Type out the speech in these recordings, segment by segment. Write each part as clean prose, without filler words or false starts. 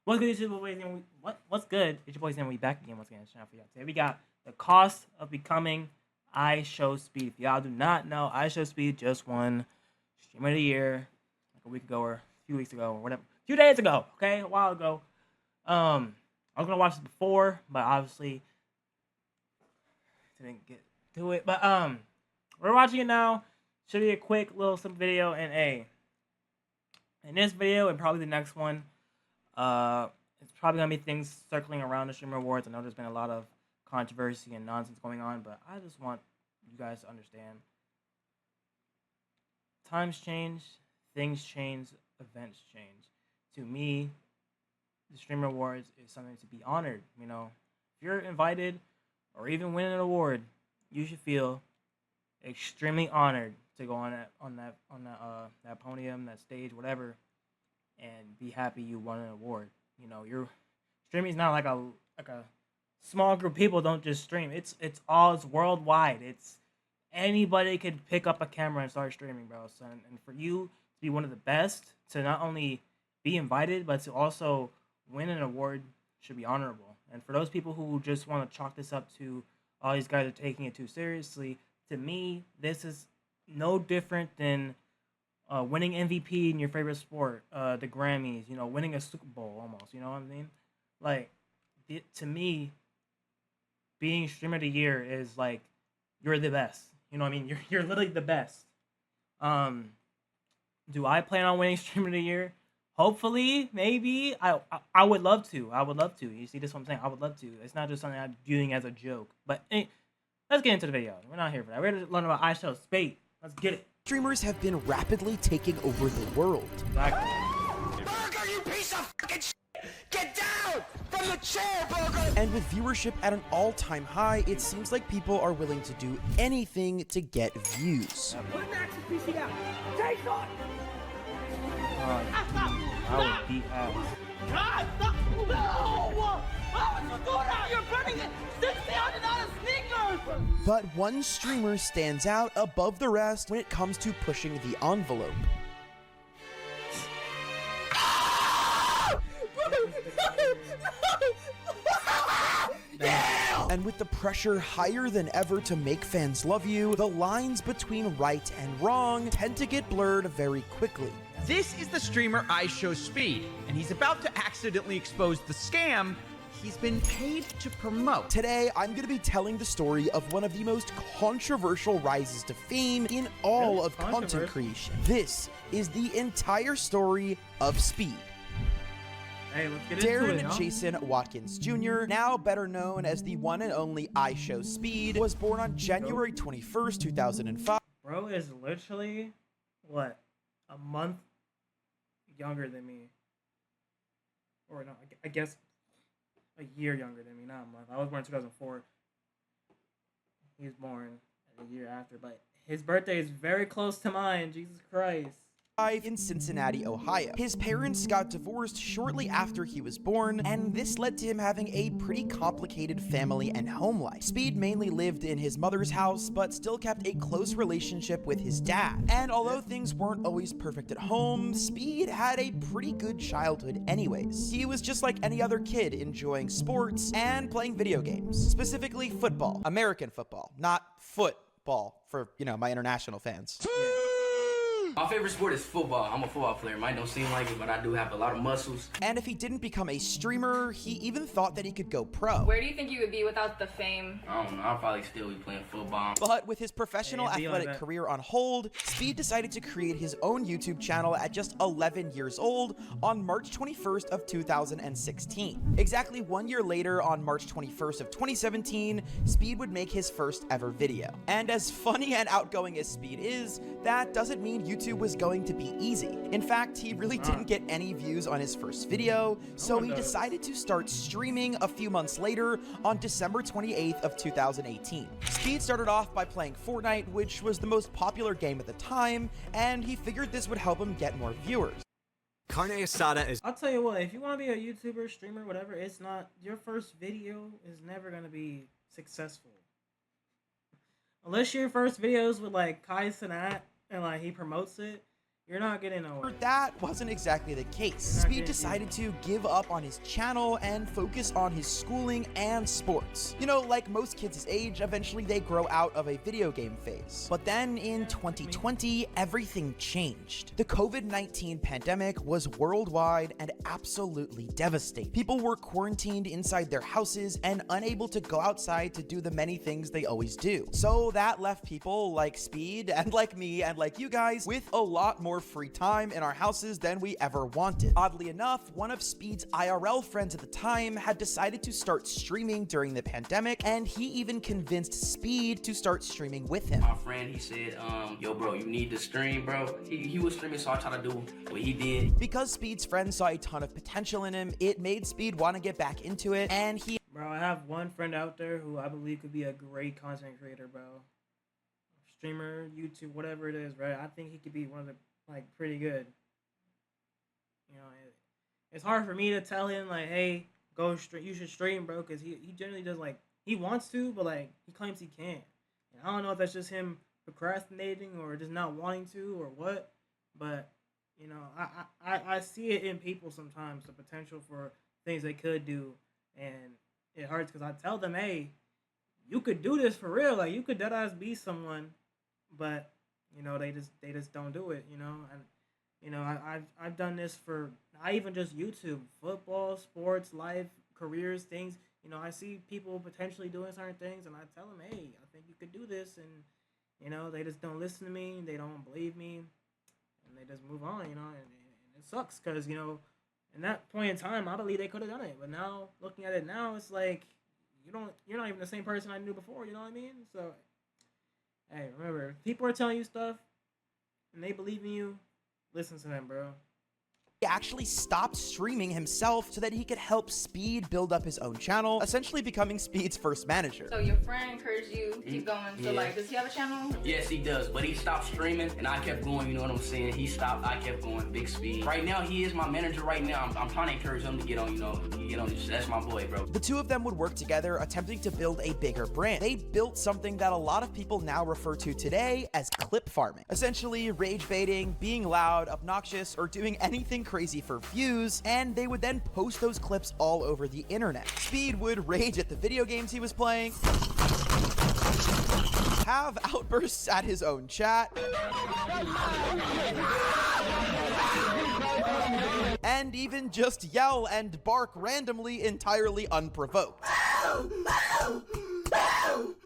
What's good, YouTube boys? What's good? It's your boys, and we back again once again. For y'all today, we got the cost of becoming Ishowspeed. If y'all do not know, Ishowspeed just won Streamer of the Year like a week ago or a few weeks ago or whatever, a few days ago. Okay, a while ago. I was gonna watch this before, but obviously didn't get to it. But we're watching it now. Should be a quick little simple video, and in this video and probably the next one. It's probably gonna be things circling around the Streamer Awards. I know there's been a lot of controversy and nonsense going on, but I just want you guys to understand. Times change, things change, events change. To me, the Streamer Awards is something to be honored. You know, if you're invited or even win an award, you should feel extremely honored to go on that podium, that stage, whatever, and be happy you won an award. You know, your streaming is not like a small group of people don't just stream. It's worldwide. It's anybody could pick up a camera and start streaming, bro. So, and for you to be one of the best, to not only be invited but to also win an award should be honorable. And for those people who just want to chalk this up to all these guys are taking it too seriously, to me, this is no different than winning MVP in your favorite sport, the Grammys, you know, winning a Super Bowl almost, you know what I mean? Like, to me, being Streamer of the Year is like, you're the best. You know what I mean? You're literally the best. Do I plan on winning Streamer of the Year? Hopefully, maybe. I would love to. I would love to. You see, this is what I'm saying. I would love to. It's not just something I'm doing as a joke. But hey, let's get into the video. We're not here for that. We're here to learn about Ishowspeed. Let's get it. Streamers have been rapidly taking over the world. Exactly. Burger, you piece of fucking shit! Get down from the chair, Burger! And with viewership at an all-time high, it seems like people are willing to do anything to get views. Put an action PC out! Take on! I would beat ass. God, stop! No! How would you do that? You're burning it! $60 sneakers! But one streamer stands out above the rest when it comes to pushing the envelope. And with the pressure higher than ever to make fans love you, the lines between right and wrong tend to get blurred very quickly. This is the streamer Ishowspeed, and he's about to accidentally expose the scam he's been paid to promote. Today, I'm going to be telling the story of one of the most controversial rises to fame in all of content creation. This is the entire story of Speed. Hey, let's get into it, Darren Jason Watkins Jr., now better known as the one and only Ishowspeed, was born on January 21st, 2005. Bro is literally, what, a month younger than me. Or no, I guess a year younger than me, not a month. I was born in 2004. He was born a year after, but his birthday is very close to mine. Jesus Christ. In Cincinnati, Ohio. His parents got divorced shortly after he was born, and this led to him having a pretty complicated family and home life. Speed mainly lived in his mother's house, but still kept a close relationship with his dad. And although things weren't always perfect at home, Speed had a pretty good childhood anyways. He was just like any other kid, enjoying sports and playing video games. Specifically football. American football, not football for, you know, my international fans. My favorite sport is football. I'm a football player. Might don't seem like it, but I do have a lot of muscles. And if he didn't become a streamer, he even thought that he could go pro. Where do you think you would be without the fame? I don't know. I'll probably still be playing football. But with his professional athletic like career on hold, Speed decided to create his own YouTube channel at just 11 years old on March 21st of 2016. Exactly 1 year later, on March 21st of 2017, Speed would make his first ever video. And as funny and outgoing as Speed is, that doesn't mean YouTube was going to be easy. In fact, he really didn't get any views on his first video, so he decided to start streaming a few months later on December 28th of 2018. Speed started off by playing Fortnite, which was the most popular game at the time, and he figured this would help him get more viewers. Carne asada is... I'll tell you what, if you want to be a YouTuber, streamer, whatever, it's not, your first video is never going to be successful. Unless your first videos with like Kai Cenat and like he promotes it, you're not getting nowhere. That wasn't exactly the case. Speed decided to give up on his channel and focus on his schooling and sports. You know, like most kids his age, eventually they grow out of a video game phase. But then in 2020, everything changed. The COVID-19 pandemic was worldwide and absolutely devastating. People were quarantined inside their houses and unable to go outside to do the many things they always do. So that left people like Speed and like me and like you guys with a lot more free time in our houses than we ever wanted. Oddly enough, one of Speed's IRL friends at the time had decided to start streaming during the pandemic, and he even convinced Speed to start streaming with him. My friend, he said, yo, bro, you need to stream, bro. He was streaming, so I tried to do what he did. Because Speed's friends saw a ton of potential in him, it made Speed want to get back into it, and he... Bro, I have one friend out there who I believe could be a great content creator, bro. Streamer, YouTube, whatever it is, right? I think he could be one of the like pretty good. You know, it's hard for me to tell him like, hey, go stream. You should stream, bro, because he generally does like he wants to, but like he claims he can't. And I don't know if that's just him procrastinating or just not wanting to or what. But you know, I see it in people sometimes, the potential for things they could do, and it hurts because I tell them, hey, you could do this for real. Like you could deadass be someone, but you know, they just don't do it, you know. And you know, I've done this for not even just YouTube, football, sports, life, careers, things. You know, I see people potentially doing certain things, and I tell them, hey, I think you could do this, and you know, they just don't listen to me, they don't believe me, and they just move on, you know. And it sucks because you know, in that point in time, I believe they could have done it, but now looking at it now, it's like you're not even the same person I knew before. You know what I mean? So. Hey, remember, if people are telling you stuff and they believe in you, listen to them, bro. He actually stopped streaming himself so that he could help Speed build up his own channel, essentially becoming Speed's first manager. So your friend encouraged you keep going. So like, does he have a channel? Yes, he does, but he stopped streaming and I kept going, you know what I'm saying? He stopped, I kept going, Big Speed. Right now, he is my manager right now. I'm trying to encourage him to get on, you know, that's my boy, bro. The two of them would work together, attempting to build a bigger brand. They built something that a lot of people now refer to today as clip farming. Essentially, rage baiting, being loud, obnoxious, or doing anything crazy for views, and they would then post those clips all over the internet. Speed would rage at the video games he was playing, have outbursts at his own chat, and even just yell and bark randomly entirely unprovoked.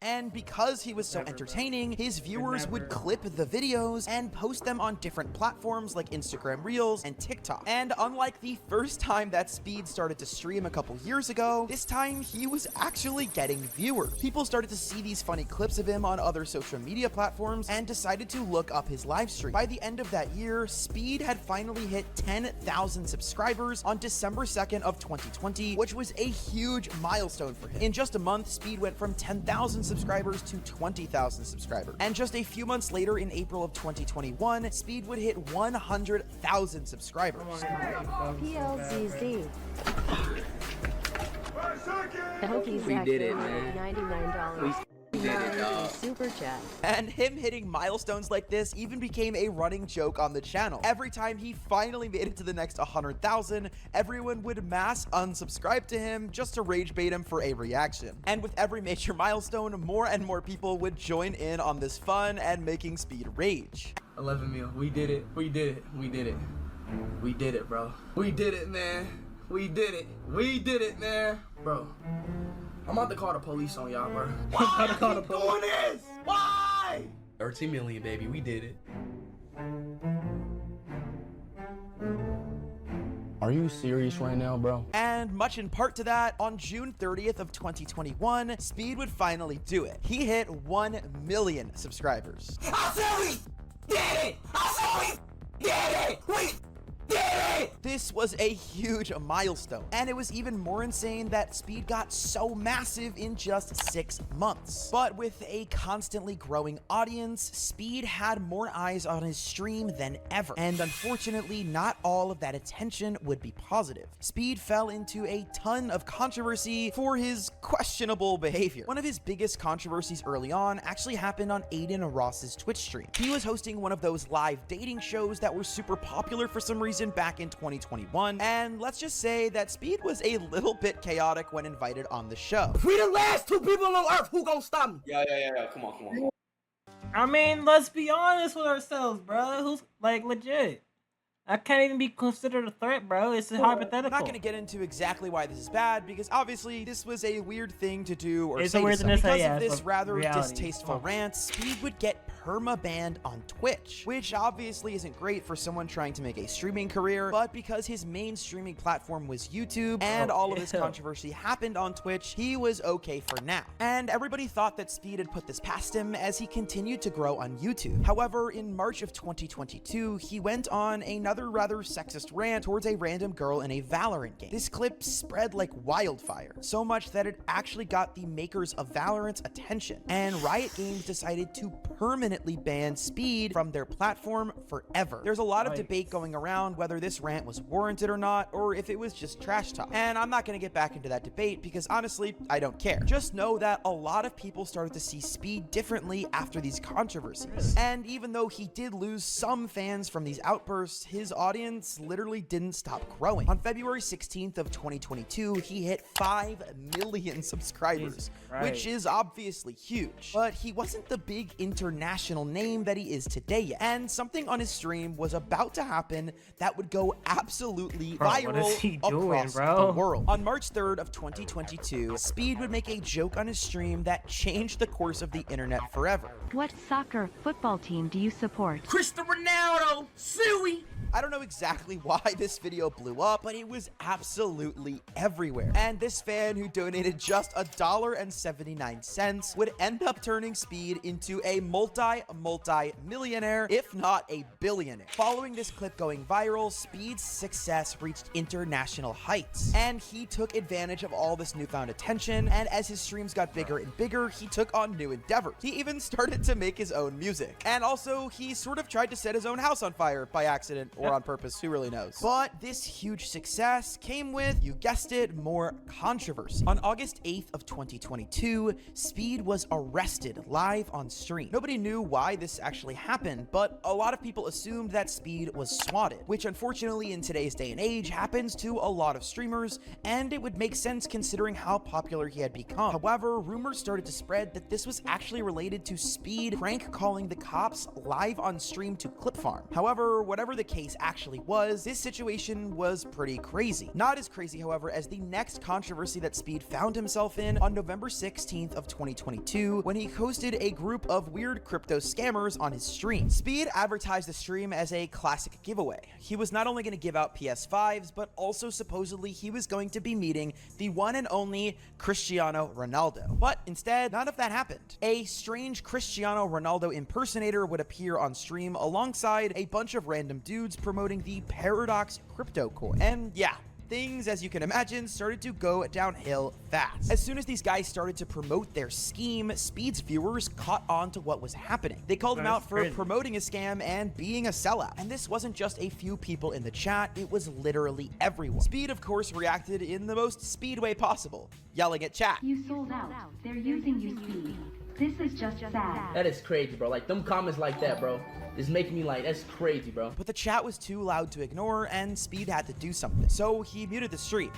And because he was so entertaining, his viewers would clip the videos and post them on different platforms like Instagram Reels and TikTok. And unlike the first time that Speed started to stream a couple years ago, this time he was actually getting viewers. People started to see these funny clips of him on other social media platforms and decided to look up his live stream. By the end of that year, Speed had finally hit 10,000 subscribers on December 2nd of 2020, which was a huge milestone for him. In just a month, Speed went from 10,000 subscribers to 20,000 subscribers. And just a few months later, in April of 2021, Speed would hit 100,000 subscribers. PLCZ. I hope he's We did it, man. $99. We did it, dog. Super chat. And him hitting milestones like this even became a running joke on the channel. Every time he finally made it to the next 100,000, everyone would mass unsubscribe to him just to rage bait him for a reaction. And with every major milestone, more and more people would join in on this fun and making Speed rage. 11 mil. We did it. We did it. We did it. We did it, bro. We did it, man. We did it. We did it, man. Bro. I'm about to call the police on y'all, bro. Why are you doing this? Why? 13 million, baby. We did it. Are you serious right now, bro? And much in part to that, on June 30th of 2021, Speed would finally do it. He hit 1 million subscribers. I said we did it! I said we did it! did it! This was a huge milestone, and it was even more insane that Speed got so massive in just 6 months. But with a constantly growing audience, Speed had more eyes on his stream than ever, and unfortunately, not all of that attention would be positive. Speed fell into a ton of controversy for his questionable behavior. One of his biggest controversies early on actually happened on Aiden Ross's Twitch stream. He was hosting one of those live dating shows that were super popular for some reason back in 2021, and let's just say that Speed was a little bit chaotic when invited on the show. If we the last 2 people on Earth, who gonna stop me? Yeah. Come on. I mean, let's be honest with ourselves, bro. Who's like legit? I can't even be considered a threat, bro. It's a hypothetical. I'm not going to get into exactly why this is bad, because obviously this was a weird thing to do or It's say a weird to thing to someone. say, Because yeah, of this but rather reality. distasteful rant, Speed would get perma-banned on Twitch, which obviously isn't great for someone trying to make a streaming career, but because his main streaming platform was YouTube and all of this controversy happened on Twitch, he was okay for now. And everybody thought that Speed had put this past him as he continued to grow on YouTube. However, in March of 2022, he went on another rather sexist rant towards a random girl in a Valorant game. This clip spread like wildfire, so much that it actually got the makers of Valorant's attention, and Riot Games decided to permanently ban Speed from their platform forever. There's a lot of debate going around whether this rant was warranted or not, or if it was just trash talk. And I'm not going to get back into that debate because honestly, I don't care. Just know that a lot of people started to see Speed differently after these controversies. And even though he did lose some fans from these outbursts, his audience literally didn't stop growing. On February 16th of 2022, he hit 5 million subscribers, which is obviously huge. But he wasn't the big international name that he is today yet. And something on his stream was about to happen that would go absolutely viral across the world. On March 3rd of 2022, Speed would make a joke on his stream that changed the course of the internet forever. What soccer football team do you support? Cristiano Ronaldo, Suey. I don't know exactly why this video blew up, but it was absolutely everywhere. And this fan who donated just $1.79 would end up turning Speed into a multi-millionaire, if not a billionaire. Following this clip going viral, Speed's success reached international heights, and he took advantage of all this newfound attention, and as his streams got bigger and bigger, he took on new endeavors. He even started to make his own music, and also he sort of tried to set his own house on fire by accident or on purpose, who really knows. But this huge success came with, you guessed it, more controversy. On August 8th of 2022, Speed was arrested live on stream. Nobody knew why this actually happened, but a lot of people assumed that Speed was swatted, which unfortunately in today's day and age happens to a lot of streamers, and it would make sense considering how popular he had become. However, rumors started to spread that this was actually related to Speed prank calling the cops live on stream to clip farm. However, whatever the case actually was, this situation was pretty crazy. Not as crazy, however, as the next controversy that Speed found himself in on November 16th of 2022 when he hosted a group of weird crypto scammers on his stream. Speed advertised the stream as a classic giveaway. He was not only going to give out PS5s, but also supposedly he was going to be meeting the one and only Cristiano Ronaldo. But instead, none of that happened. A strange Cristiano Ronaldo impersonator would appear on stream alongside a bunch of random dudes promoting the Paradox crypto coin. And yeah, things, as you can imagine, started to go downhill fast. As soon as these guys started to promote their scheme, Speed's viewers caught on to what was happening. They called him out for promoting a scam and being a sellout. And this wasn't just a few people in the chat, it was literally everyone. Speed, of course, reacted in the most Speed way possible, yelling at chat. You sold out. They're using you, Speed. This is just sad. That is crazy, bro. Like, them comments like that, bro, is making me like, that's crazy, bro. But the chat was too loud to ignore, and Speed had to do something. So he muted the stream.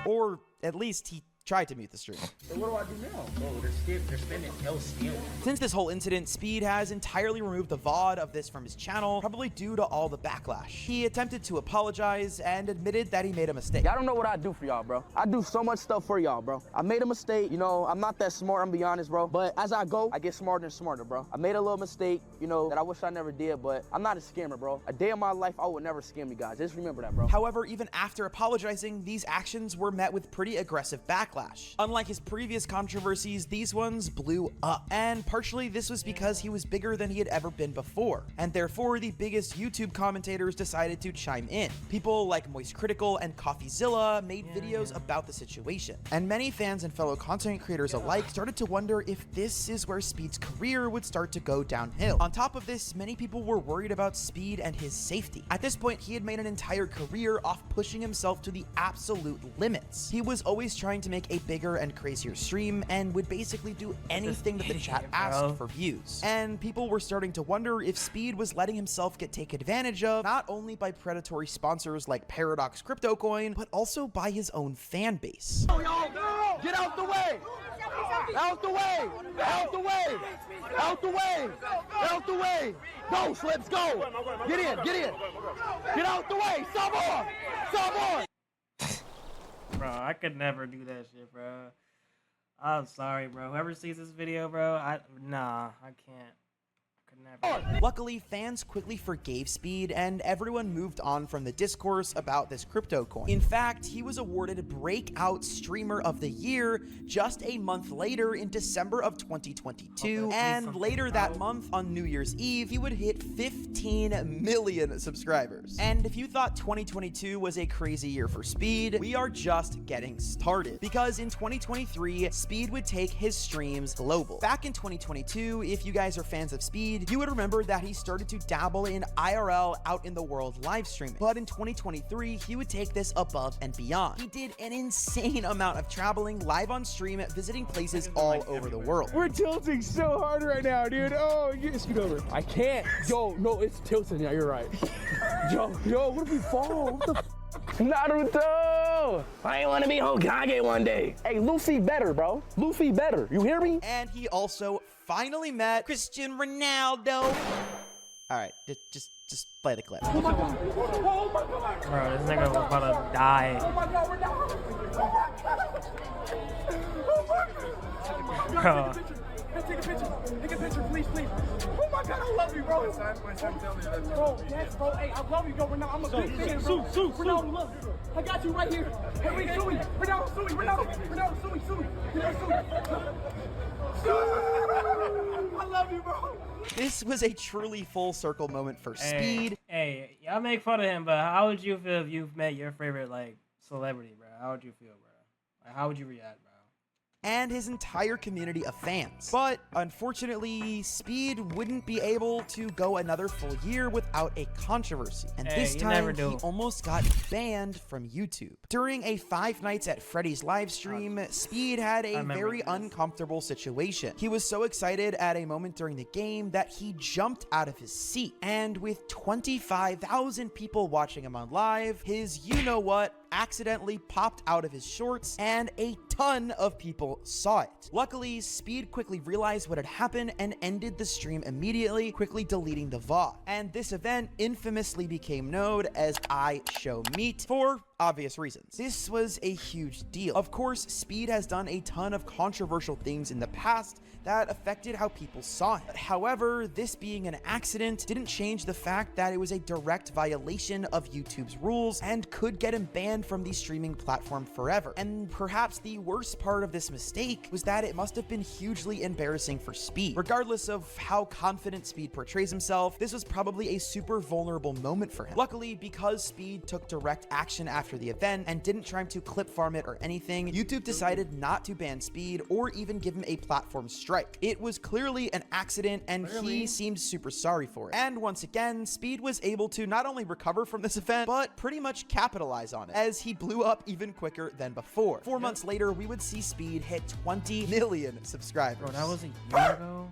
Or at least he tried to mute the stream. So what do I do now? Bro, they're spending hell stealing. Since this whole incident, Speed has entirely removed the VOD of this from his channel, probably due to all the backlash. He attempted to apologize and admitted that he made a mistake. Y'all don't know what I do for y'all, bro. I do so much stuff for y'all, bro. I made a mistake, you know, I'm not that smart, I'm gonna be honest, bro. But as I go, I get smarter and smarter, bro. I made a little mistake, you know, that I wish I never did, but I'm not a scammer, bro. A day in my life, I would never scam you guys. Just remember that, bro. However, even after apologizing, these actions were met with pretty aggressive backlash. backlash. Unlike his previous controversies, these ones blew up. And partially this was because he was bigger than he had ever been before, and therefore the biggest YouTube commentators decided to chime in. People like Moist Critical and CoffeeZilla made videos about the situation, and many fans and fellow content creators alike started to wonder if this is where Speed's career would start to go downhill. On top of this, many people were worried about Speed and his safety. At this point, he had made an entire career off pushing himself to the absolute limits. He was always trying to make a bigger and crazier stream and would basically do anything that the chat asked for views. And people were starting to wonder if Speed was letting himself get taken advantage of, not only by predatory sponsors like Paradox Crypto Coin, but also by his own fan base. Get out the way! Out the way! Out the way! Out the way! Out the way! Go, Slips, go! Get in! Get in! Get out the way! Stop on! Stop on! Bro, I could never do that shit, bro. I'm sorry, bro. Whoever sees this video, bro, I can't. Luckily, fans quickly forgave Speed, and everyone moved on from the discourse about this crypto coin. In fact, he was awarded Breakout Streamer of the Year just a month later in December of 2022, and later that month, on New Year's Eve, he would hit 15 million subscribers. And if you thought 2022 was a crazy year for Speed, we are just getting started, because in 2023, Speed would take his streams global. Back in 2022, if you guys are fans of Speed, you would remember that he started to dabble in IRL out in the world live streaming. But in 2023, he would take this above and beyond. He did an insane amount of traveling live on stream, visiting places all over the world. We're tilting so hard right now, dude. Oh, you scoot over. I can't. Yo, no, it's tilting. Yeah, you're right. Yo, what if we fall? What the Naruto! I want to be Hokage one day. Hey, Luffy better, bro. Luffy better. You hear me? And he also finally met Cristiano Ronaldo. All right, just play the clip. Oh my god! Oh my god! Bro, this nigga was about to die. Oh my god, we're down! Oh my god! Bro. Take a picture. Take a picture, please, please. Oh my god, I love you, bro. My son tell me that. Bro, yes, bro. Hey, I love you, bro. I'm a big fan, bro. Ronaldo, look. I got you right here. Hey, wait, Suey. Ronaldo, Suey. I love you, bro. This was a truly full circle moment for Speed. Hey, y'all make fun of him, but how would you feel if you've met your favorite, like, celebrity, bro? How would you feel, bro? Like, how would you react, bro? And his entire community of fans. But unfortunately, Speed wouldn't be able to go another full year without a controversy. And this time, he almost got banned from YouTube. During a 5 Nights at Freddy's live stream, Speed had a very uncomfortable situation. He was so excited at a moment during the game that he jumped out of his seat. And with 25,000 people watching him on live, his you-know-what accidentally popped out of his shorts, and a ton of people saw it. Luckily, Speed quickly realized what had happened and ended the stream immediately, quickly deleting the VOD. And this event infamously became known as Ishowspeed for obvious reasons. This was a huge deal. Of course, Speed has done a ton of controversial things in the past that affected how people saw him. However, this being an accident didn't change the fact that it was a direct violation of YouTube's rules and could get him banned from the streaming platform forever. And perhaps the worst part of this mistake was that it must have been hugely embarrassing for Speed. Regardless of how confident Speed portrays himself, this was probably a super vulnerable moment for him. Luckily, because Speed took direct action after the event and didn't try to clip farm it or anything, YouTube decided not to ban Speed or even give him a platform strike. It was clearly an accident, and he seemed super sorry for it. And once again, Speed was able to not only recover from this event, but pretty much capitalize on it, as he blew up even quicker than before. 4 months later, we would see Speed hit 20 million subscribers. Bro, that was a year ago?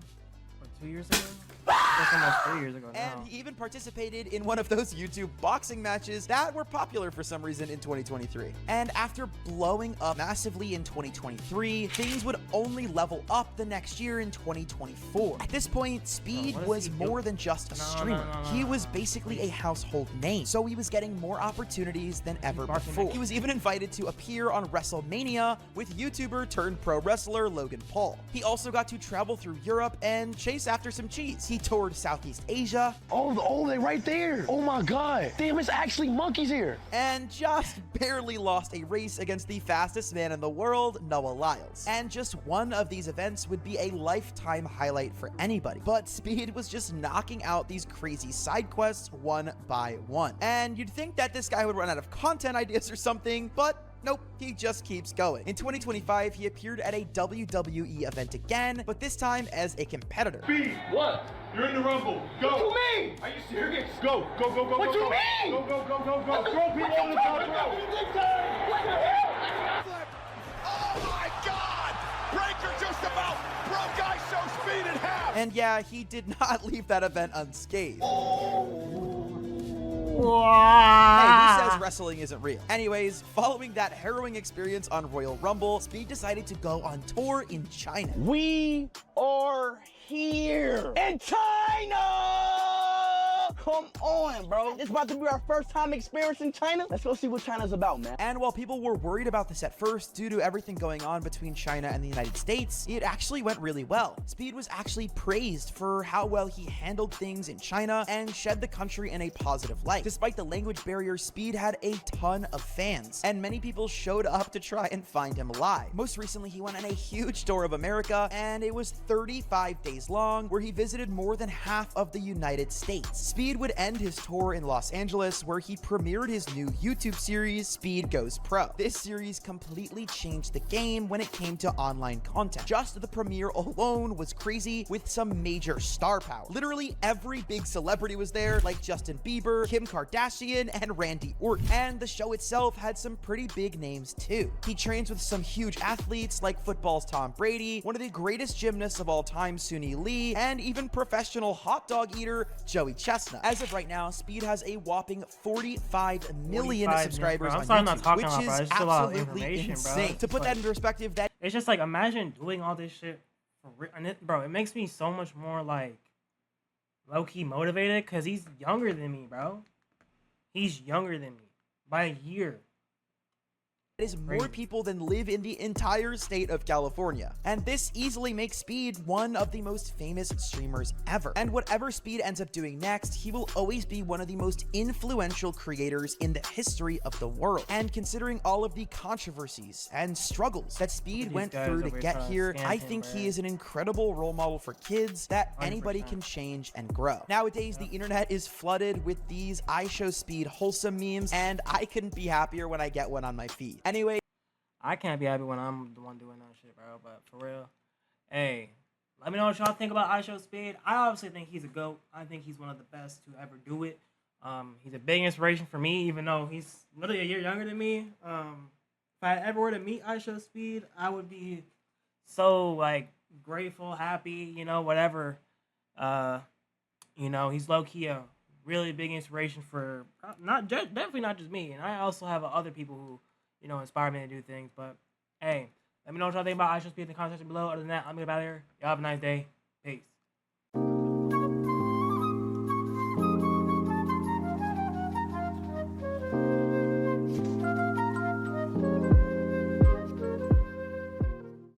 Or 2 years ago? That's almost 3 years ago now. And he even participated in one of those YouTube boxing matches that were popular for some reason in 2023. And after blowing up massively in 2023, things would only level up the next year in 2024. At this point, Speed was more than just a streamer. He was basically a household name, so he was getting more opportunities than ever before. He was even invited to appear on WrestleMania with YouTuber turned pro wrestler Logan Paul. He also got to travel through Europe and chase after some cheese. He toured toured Southeast Asia. Oh, they right there. Oh my God. Damn, it's actually monkeys here. And just barely lost a race against the fastest man in the world, Noah Lyles. And just one of these events would be a lifetime highlight for anybody. But Speed was just knocking out these crazy side quests one by one. And you'd think that this guy would run out of content ideas or something, but nope, he just keeps going. In 2025, he appeared at a WWE event again, but this time as a competitor. Speed, what? You're in the Rumble. Go. What you mean? Are you serious? Go. What you mean? Go. Throw people on the top rope. What the hell? Oh my God! Breaker just about broke Ishowspeed in half. And yeah, he did not leave that event unscathed. Hey, who says wrestling isn't real? Anyways, following that harrowing experience on Royal Rumble, Speed decided to go on tour in China. We are here in China! Come on, bro. It's about to be our first time experiencing China. Let's go see what China's about, man. And while people were worried about this at first due to everything going on between China and the United States, it actually went really well. Speed was actually praised for how well he handled things in China and shed the country in a positive light. Despite the language barrier, Speed had a ton of fans, and many people showed up to try and find him live. Most recently, he went on a huge tour of America, and it was 35 days long, where he visited more than half of the United States. Speed would end his tour in Los Angeles, where he premiered his new YouTube series, Speed Goes Pro. This series completely changed the game when it came to online content. Just the premiere alone was crazy, with some major star power. Literally every big celebrity was there, like Justin Bieber, Kim Kardashian, and Randy Orton. And the show itself had some pretty big names too. He trains with some huge athletes like football's Tom Brady, one of the greatest gymnasts of all time, Suni Lee, and even professional hot dog eater, Joey Chestnut. As of right now, Speed has a whopping 45 million subscribers on YouTube, which is absolutely insane. To put that in perspective, that it's just like, imagine doing all this shit for real. And bro, it makes me so much more like low-key motivated because he's younger than me, bro. He's younger than me by a year. is more people than live in the entire state of California. And this easily makes Speed one of the most famous streamers ever. And whatever Speed ends up doing next, he will always be one of the most influential creators in the history of the world. And considering all of the controversies and struggles that Speed went through to get here, I think he is an incredible role model for kids that anybody can change and grow. Nowadays, the internet is flooded with these Ishowspeed wholesome memes, and I couldn't be happier when I get one on my feed. Anyway, I can't be happy when I'm the one doing that shit, bro. But for real, hey, let me know what y'all think about Ishowspeed. I obviously think he's a GOAT. I think he's one of the best to ever do it. He's a big inspiration for me, even though he's literally a year younger than me. If I ever were to meet Ishowspeed, I would be so like grateful, happy, you know, whatever. You know, he's low key a really big inspiration for definitely not just me, and I also have other people who, you know, inspire me to do things. But hey, let me know what y'all think about Ishowspeed in the comment section below. Other than that, I'm gonna get out of here. Y'all have a nice day. Peace.